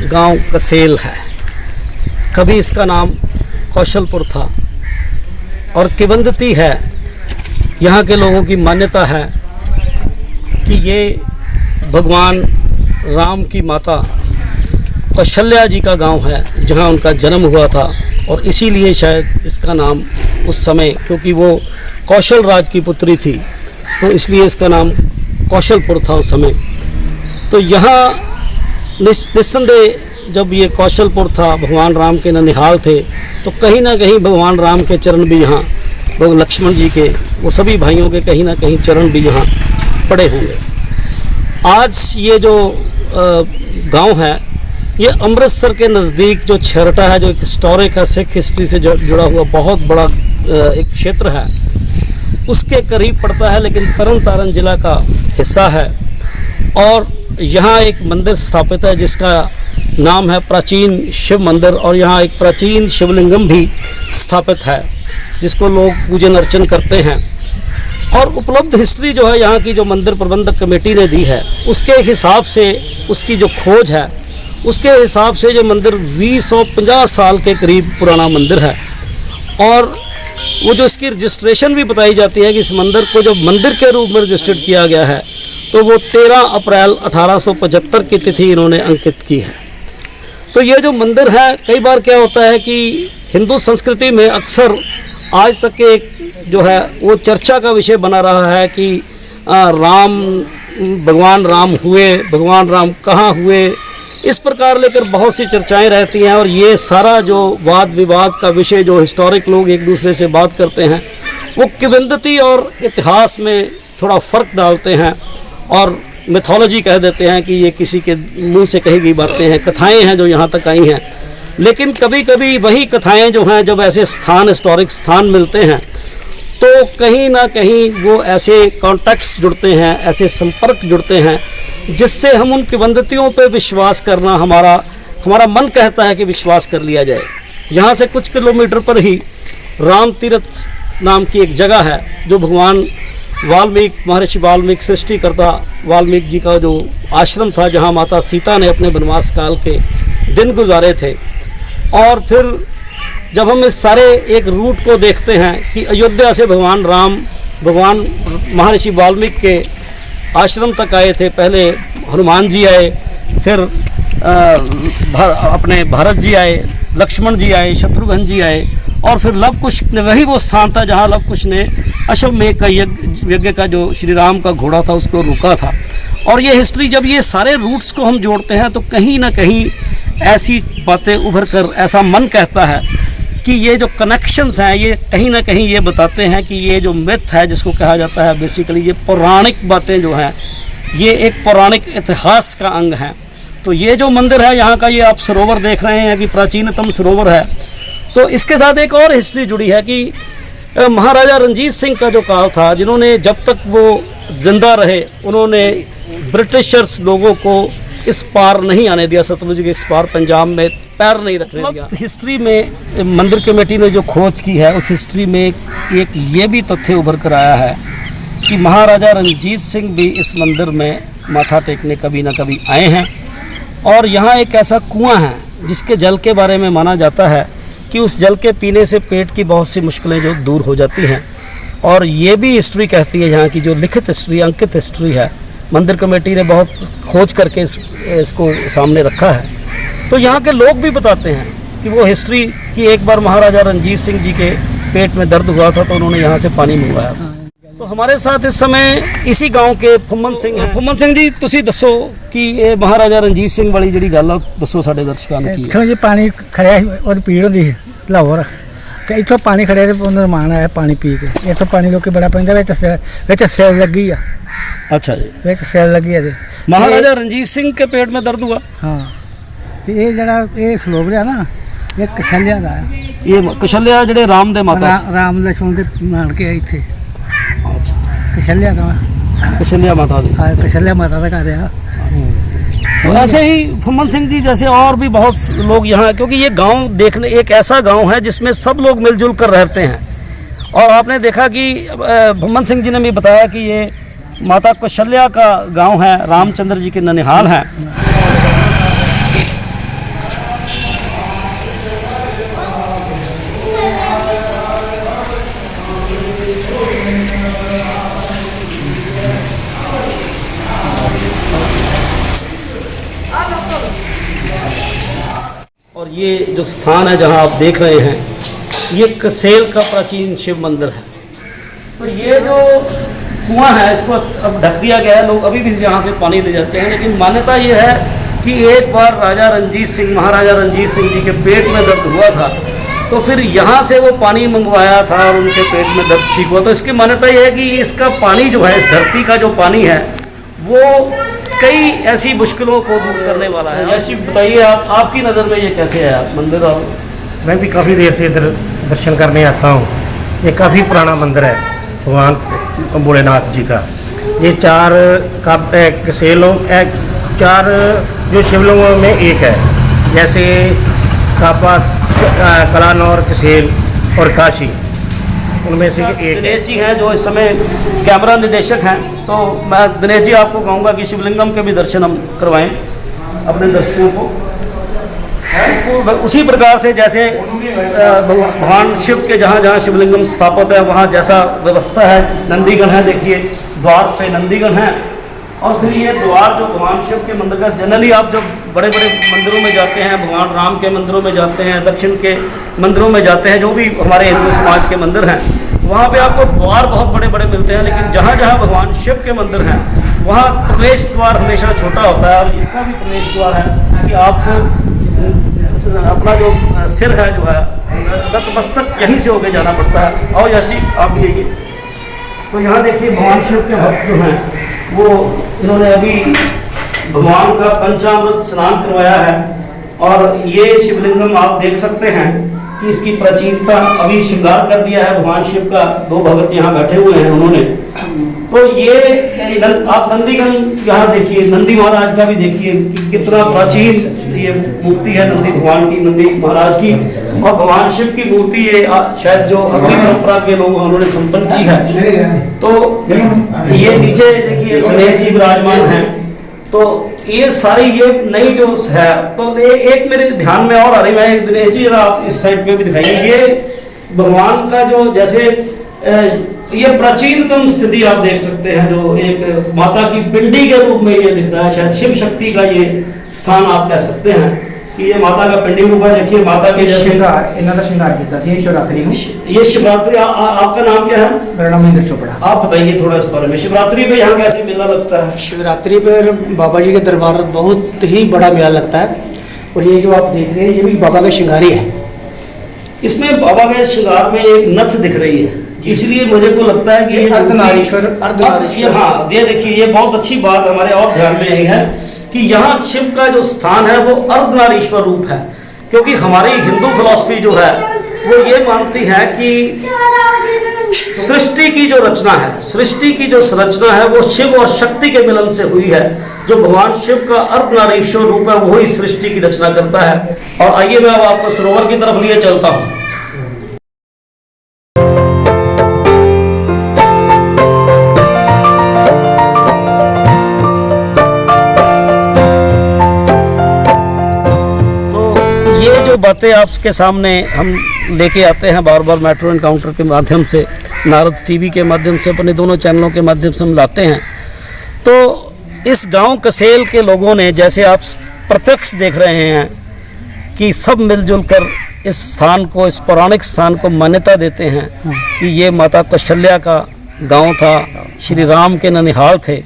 गांव कसेल है। कभी इसका नाम कौशलपुर था और किवंदती है। यहाँ के लोगों की मान्यता है कि ये भगवान राम की माता कौशल्या जी का गांव है, जहाँ उनका जन्म हुआ था। और इसीलिए शायद इसका नाम उस समय, क्योंकि वो कौशल राज की पुत्री थी, तो इसलिए इसका नाम कौशलपुर था उस समय। तो यहाँ निस्संदेह जब ये कौशलपुर था, भगवान राम के ननिहाल थे, तो कहीं ना कहीं भगवान राम के चरण भी यहाँ, लोग लक्ष्मण जी के, वो सभी भाइयों के कहीं ना कहीं चरण भी यहाँ पड़े होंगे। आज ये जो गांव है, ये अमृतसर के नज़दीक जो छेरटा है, जो एक हिस्टोरिक है, सिख हिस्ट्री से जुड़ा हुआ बहुत बड़ा एक क्षेत्र है, उसके करीब पड़ता है, लेकिन तरन तारण जिला का हिस्सा है। और यहाँ एक मंदिर स्थापित है जिसका नाम है प्राचीन शिव मंदिर, और यहाँ एक प्राचीन शिवलिंगम भी स्थापित है जिसको लोग पूजन अर्चन करते हैं। और उपलब्ध हिस्ट्री जो है यहाँ की, जो मंदिर प्रबंधक कमेटी ने दी है, उसके हिसाब से, उसकी जो खोज है उसके हिसाब से ये मंदिर 250 साल के करीब पुराना मंदिर है। और वो जो इसकी रजिस्ट्रेशन भी बताई जाती है कि इस मंदिर को जब मंदिर के रूप में रजिस्टर्ड किया गया है, तो वो 13 अप्रैल 1875 की तिथि इन्होंने अंकित की है। तो ये जो मंदिर है, कई बार क्या होता है कि हिंदू संस्कृति में अक्सर आज तक के एक जो है वो चर्चा का विषय बना रहा है कि भगवान राम हुए, भगवान राम कहाँ हुए, इस प्रकार लेकर बहुत सी चर्चाएं रहती हैं। और ये सारा जो वाद विवाद का विषय जो हिस्टोरिक लोग एक दूसरे से बात करते हैं, वो किवंदती और इतिहास में थोड़ा फ़र्क डालते हैं और मिथोलॉजी कह देते हैं कि ये किसी के मुंह से कही गई बातें हैं, कथाएं हैं जो यहाँ तक आई हैं। लेकिन कभी कभी वही कथाएं जो हैं, जब ऐसे स्थान, हिस्टोरिक स्थान मिलते हैं, तो कहीं ना कहीं वो ऐसे कॉन्टेक्ट्स जुड़ते हैं, ऐसे संपर्क जुड़ते हैं, जिससे हम उन किवंदतियों पे विश्वास करना, हमारा मन कहता है कि विश्वास कर लिया जाए। यहाँ से कुछ किलोमीटर पर ही राम तीर्थ नाम की एक जगह है, जो भगवान वाल्मीकि, महर्षि वाल्मीकि, सृष्टिकर्ता वाल्मीकि जी का जो आश्रम था, जहाँ माता सीता ने अपने वनवास काल के दिन गुजारे थे। और फिर जब हम इस सारे एक रूट को देखते हैं कि अयोध्या से भगवान महर्षि वाल्मीकि के आश्रम तक आए थे। पहले हनुमान जी आए, फिर अपने भरत जी आए, लक्ष्मण जी आए, शत्रुघ्न जी आए, और फिर लव कुश, वही वो स्थान था जहाँ लव कुश ने अश्वमेध का यज्ञ का जो श्री राम का घोड़ा था उसको रोका था। और ये हिस्ट्री, जब ये सारे रूट्स को हम जोड़ते हैं, तो कहीं ना कहीं ऐसी बातें उभर कर ऐसा मन कहता है कि ये जो कनेक्शंस हैं, ये कहीं ना कहीं ये बताते हैं कि ये जो मिथ है, जिसको कहा जाता है बेसिकली, ये पौराणिक बातें जो हैं, ये एक पौराणिक इतिहास का अंग है। तो ये जो मंदिर है यहाँ का, ये आप सरोवर देख रहे हैं कि प्राचीनतम सरोवर है। तो इसके साथ एक और हिस्ट्री जुड़ी है कि महाराजा रणजीत सिंह का जो काल था, जिन्होंने, जब तक वो जिंदा रहे, उन्होंने ब्रिटिशर्स लोगों को इस पार नहीं आने दिया, सतलुज के इस पार पंजाब में पैर नहीं रखने दिया। हिस्ट्री में मंदिर कमेटी ने जो खोज की है, उस हिस्ट्री में एक ये भी तथ्य उभर कर आया है कि महाराजा रणजीत सिंह भी इस मंदिर में माथा टेकने कभी ना कभी आए हैं। और यहाँ एक ऐसा कुआं है जिसके जल के बारे में माना जाता है कि उस जल के पीने से पेट की बहुत सी मुश्किलें जो दूर हो जाती हैं। और ये भी हिस्ट्री कहती है, यहाँ की जो लिखित हिस्ट्री, अंकित हिस्ट्री है, मंदिर कमेटी ने बहुत खोज करके इसको सामने रखा है। तो यहाँ के लोग भी बताते हैं कि वो हिस्ट्री कि एक बार महाराजा रणजीत सिंह जी के पेट में दर्द हुआ था, तो उन्होंने यहाँ से पानी मंगवाया था। तो हमारे साथ इस समय इसी गांव के फुम्मन सिंह हैं। फुम्मन सिंह जी, तुसी दसो कि ये महाराजा रणजीत सिंह वाली जिहड़ी गल दसो साडे दर्शकां नूं। इत्थों जी पानी खड़िया और पीड़ होंदी है लाहौर, तो इत्थों पानी खड़िया ते निर्माण आया पानी पी के। इत्थों पानी लोग बड़ा पैंदा, विच सैल लगी आ। अच्छा जी, विच सैल लगी है। महाराजा रणजीत सिंह के पेट में दर्द हुआ। हाँ, तो ये जरा ये सलोक रहा ना, ये कशल्या का है। ये कशल्या जिहड़े राम दे माता, राम लक्ष्मण के नानके इत्थे कशल्या का, कशल्या माता दी। हाँ, कशल्या माता का घर है। तो ऐसे ही फुम्मन सिंह जी जैसे और भी बहुत लोग यहाँ, क्योंकि ये गांव देखने एक ऐसा गांव है जिसमें सब लोग मिलजुल कर रहते हैं। और आपने देखा कि फुम्मन सिंह जी ने भी बताया कि ये माता कौशल्या का गांव है, रामचंद्र जी के ननिहाल है। ये जो स्थान है जहाँ आप देख रहे हैं, ये कसेल का प्राचीन शिव मंदिर है। तो ये जो कुआं है इसको अब ढक दिया गया है, लोग अभी भी यहाँ से पानी ले जाते हैं। लेकिन मान्यता ये है कि एक बार राजा रणजीत सिंह, महाराजा रणजीत सिंह जी के पेट में दर्द हुआ था, तो फिर यहाँ से वो पानी मंगवाया था और उनके पेट में दर्द ठीक हुआ। तो इसकी मान्यता ये है कि इसका पानी जो है, इस धरती का जो पानी है, वो कई ऐसी मुश्किलों को दूर करने वाला है। यश जी बताइए, आपकी नज़र में ये कैसे है मंदिर? और मैं भी काफ़ी देर से इधर दर्शन करने आता हूँ। ये काफ़ी पुराना मंदिर है भगवान भोलेनाथ जी का। ये चार कसेलों, चार जो शिवलिंगों में एक है, जैसे कापा, कलानौर, कसेल और काशी, उनमें से एक। दिनेश जी हैं जो इस समय कैमरा निदेशक हैं, तो मैं दिनेश जी आपको कहूँगा कि शिवलिंगम के भी दर्शन हम करवाएं अपने दर्शकों को। तो उसी प्रकार से जैसे भगवान शिव के जहाँ जहाँ शिवलिंगम स्थापित है वहाँ जैसा व्यवस्था है, नंदीगण है, देखिए द्वार पे नंदीगण है। और फिर ये द्वार जो भगवान शिव के मंदिर का, जनरली आप जब बड़े बड़े मंदिरों में जाते हैं, भगवान राम के मंदिरों में जाते हैं, दक्षिण के मंदिरों में जाते हैं, जो भी हमारे हिंदू समाज के मंदिर हैं, वहाँ पे आपको द्वार बहुत बड़े बड़े मिलते हैं। लेकिन जहाँ जहाँ भगवान शिव के मंदिर हैं वहाँ प्रवेश द्वार हमेशा छोटा होता है। और इसका भी प्रवेश द्वार है कि आपको अपना जो सिर है जो है नतमस्तक यहीं से होके जाना पड़ता है। और यश जी आप भी देखिए, तो यहाँ देखिए भगवान शिव के भक्त जो हैं वो इन्होंने अभी भगवान का पंचामृत स्नान करवाया है। और ये शिवलिंगम आप देख सकते हैं कि इसकी प्राचीनता, अभी श्रृंगार कर दिया है भगवान शिव का। दो भगत यहाँ बैठे हुए हैं उन्होंने। तो ये आप नंदीगण यहाँ देखिए, नंदी महाराज का भी देखिए कि कितना प्राचीन ये मूर्ति है नंदी भगवान की, नंदी महाराज की। और भगवान शिव की मूर्ति ये शायद जो अगली परंपरा के लोग उन्होंने संपन्न की है। तो ये नीचे देखिए गणेश जी विराजमान हैं। तो ये सारी ये नई जो है, तो ये एक मेरे ध्यान में और आ रही है, दिनेश जी जरा आप इस साइड पे भी दिखाइए। ये भगवान का जो जैसे ये प्राचीनतम स्थिति आप देख सकते हैं, जो एक माता की पिंडी के रूप में ये दिख रहा है। शायद शिव शक्ति का ये स्थान आप कह सकते हैं कि ये माता का पिंडी रूप है। देखिए माता के श्रृंगार, इन्होंने श्रृंगार किया था शिवरात्रि में। ये शिवरात्रि, आपका नाम क्या है? मेरा नाम इंद्र चोपड़ा। आप बताइए थोड़ा इस बारे में, शिवरात्रि पे यहाँ कैसे मेला लगता है? शिवरात्रि पर बाबा जी के दरबार बहुत ही बड़ा मेला लगता है। और ये जो आप देख रहे हैं ये भी बाबा का श्रृंगारी है। इसमें बाबा के श्रृंगार में एक नथ दिख रही है, इसलिए मुझे को लगता है कि ये अर्धनारीश्वर। हाँ, ये देखिए ये बहुत अच्छी बात हमारे और ध्यान में आई है कि यहाँ शिव का जो स्थान है वो अर्धनारीश्वर रूप है। क्योंकि हमारी हिंदू फिलॉसफी जो है वो ये मानती है कि सृष्टि की जो रचना है, सृष्टि की जो संरचना है वो शिव और शक्ति के मिलन से हुई है। जो भगवान शिव का अर्धनारीश्वर रूप है वो ही सृष्टि की रचना करता है। और आइए मैं अब आपको सरोवर की तरफ लिए चलता हूँ। बातें आपके सामने हम लेके आते हैं बार बार मेट्रो एनकाउंटर के माध्यम से, नारद टीवी के माध्यम से, अपने दोनों चैनलों के माध्यम से हम लाते हैं। तो इस गांव कसेल के लोगों ने, जैसे आप प्रत्यक्ष देख रहे हैं कि सब मिलजुल कर इस स्थान को, इस पौराणिक स्थान को मान्यता देते हैं कि ये माता कौशल्या का गांव था, श्री राम के ननिहाल थे।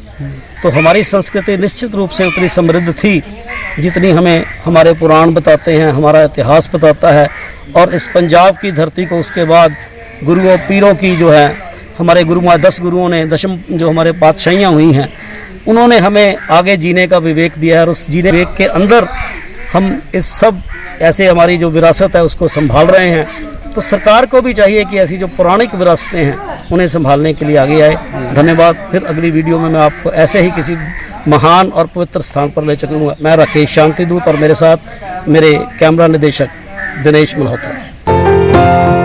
तो हमारी संस्कृति निश्चित रूप से उतनी समृद्ध थी जितनी हमें हमारे पुराण बताते हैं, हमारा इतिहास बताता है। और इस पंजाब की धरती को उसके बाद गुरुओं पीरों की जो है, हमारे गुरु 10 गुरुओं ने, दशम जो हमारे पातशाहियाँ हुई हैं, उन्होंने हमें आगे जीने का विवेक दिया है। और उस जीने विवेक के अंदर हम इस सब ऐसे हमारी जो विरासत है उसको संभाल रहे हैं। तो सरकार को भी चाहिए कि ऐसी जो पौराणिक विरासतें हैं उन्हें संभालने के लिए आगे आए। धन्यवाद। फिर अगली वीडियो में मैं आपको ऐसे ही किसी महान और पवित्र स्थान पर ले चलूँगा। मैं राकेश शांतिदूत और मेरे साथ मेरे कैमरा निदेशक दिनेश मल्होत्रा।